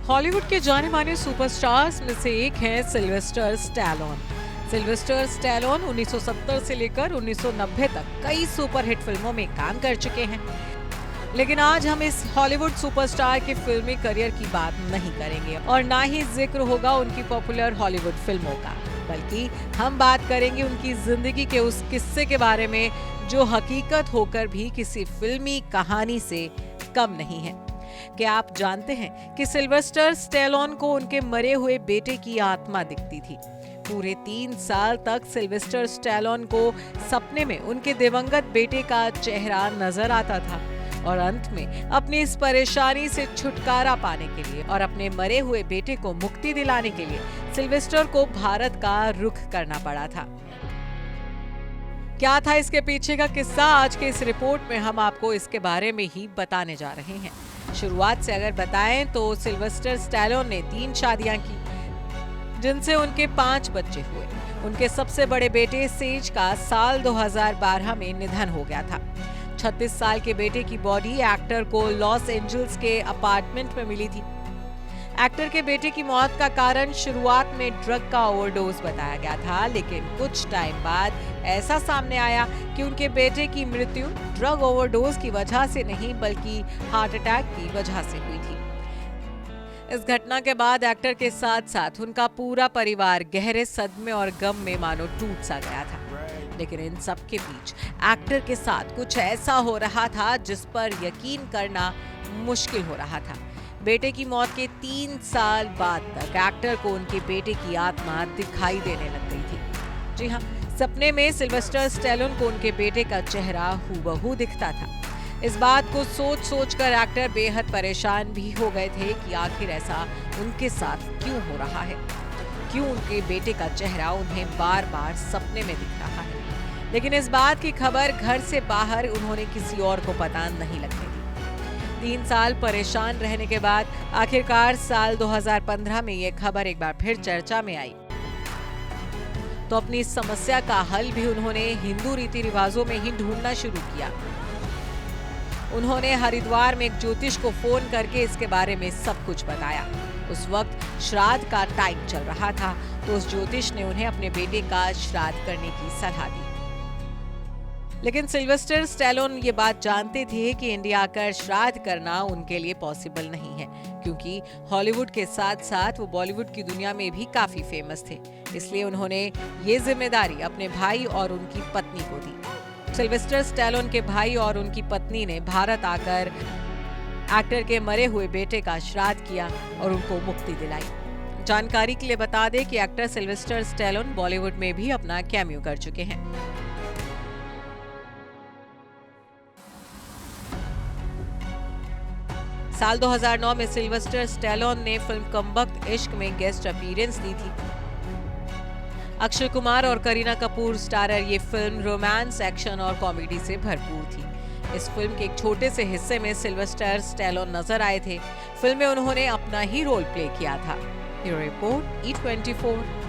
Hollywood के जाने माने सुपरस्टार्स में से एक है सिल्वेस्टर स्टैलोन। सिल्वेस्टर स्टैलोन 1970 से लेकर 1990 तक कई सुपरहिट फिल्मों में काम कर चुके हैं। लेकिन आज हम इस हॉलीवुड सुपरस्टार के फिल्मी करियर की बात नहीं करेंगे और ना ही जिक्र होगा उनकी पॉपुलर हॉलीवुड फिल्मों का, बल्कि हम बात करेंगे उनकी जिंदगी के उस किस्से के बारे में जो हकीकत होकर भी किसी फिल्मी कहानी से कम नहीं है। क्या आप जानते हैं कि सिल्वेस्टर स्टैलोन को उनके मरे हुए बेटे की आत्मा दिखती थी। पूरे 3 साल तक सिल्वेस्टर स्टैलोन को सपने में उनके दिवंगत बेटे का चेहरा नजर आता था और अंत में अपनी इस परेशानी से छुटकारा पाने के लिए और अपने मरे हुए बेटे को मुक्ति दिलाने के लिए सिल्वेस्टर को भारत का रुख करना पड़ा था। क्या था इसके पीछे का किस्सा, आज के इस रिपोर्ट में हम आपको इसके बारे में ही बताने जा रहे हैं। शुरुआत से अगर बताएं तो सिल्वेस्टर स्टैलोन ने 3 शादियां की, जिनसे उनके 5 बच्चे हुए। उनके सबसे बड़े बेटे सेज का साल 2012 में निधन हो गया था। 36 साल के बेटे की बॉडी एक्टर को लॉस एंजल्स के अपार्टमेंट में मिली थी। एक्टर के बेटे की मौत का कारण शुरुआत में ड्रग का ओवरडोज बताया गया था, लेकिन कुछ टाइम बाद ऐसा सामने आया कि उनके बेटे की मृत्यु ड्रग ओवरडोज की वजह से नहीं बल्कि हार्ट अटैक की वजह से हुई थी। इस घटना के बाद एक्टर के साथ साथ उनका पूरा परिवार गहरे सदमे और गम में मानो टूट सा गया था। लेकिन इन सब के बीच एक्टर के साथ कुछ ऐसा हो रहा था जिस पर यकीन करना मुश्किल हो रहा था। बेटे की मौत के 3 साल बाद तक एक्टर को उनके बेटे की आत्मा दिखाई देने लग गई थी। जी हाँ, सपने में सिल्वेस्टर स्टैलोन को उनके बेटे का चेहरा हूबहू दिखता था। इस बात को सोच कर एक्टर बेहद परेशान भी हो गए थे कि आखिर ऐसा उनके साथ क्यों हो रहा है, क्यों उनके बेटे का चेहरा उन्हें बार बार सपने में दिख रहा है। लेकिन इस बात की खबर घर से बाहर उन्होंने किसी और को पता नहीं लगने दी। 3 साल परेशान रहने के बाद आखिरकार साल 2015 में यह खबर एक बार फिर चर्चा में आई, तो अपनी इस समस्या का हल भी उन्होंने हिंदू रीति रिवाजों में ही ढूंढना शुरू किया। उन्होंने हरिद्वार में एक ज्योतिष को फोन करके इसके बारे में सब कुछ बताया। उस वक्त श्राद्ध का टाइम चल रहा था, तो उस ज्योतिष ने उन्हें अपने बेटे का श्राद्ध करने की सलाह दी। लेकिन सिल्वेस्टर स्टैलोन ये बात जानते थे कि इंडिया आकर श्राद्ध करना उनके लिए पॉसिबल नहीं है, क्योंकि हॉलीवुड के साथ साथ वो बॉलीवुड की दुनिया में भी काफी फेमस थे। इसलिए उन्होंने ये जिम्मेदारी अपने भाई और उनकी पत्नी को दी। सिल्वेस्टर स्टैलोन के भाई और उनकी पत्नी ने भारत आकर एक्टर के मरे हुए बेटे का श्राद्ध किया और उनको मुक्ति दिलाई। जानकारी के लिए बता दें कि एक्टर सिल्वेस्टर स्टैलोन बॉलीवुड में भी अपना कैमियो कर चुके हैं। साल 2009 में सिल्वेस्टर स्टैलोन ने फिल्म कम वक्त इश्क में गेस्ट अपीयरेंस दी थी। अक्षय कुमार और करीना कपूर स्टारर ये फिल्म रोमांस, एक्शन और कॉमेडी से भरपूर थी। इस फिल्म के एक छोटे से हिस्से में सिल्वेस्टर स्टैलोन नजर आए थे। फिल्म में उन्होंने अपना ही रोल प्ले किया था। Bureau report E24।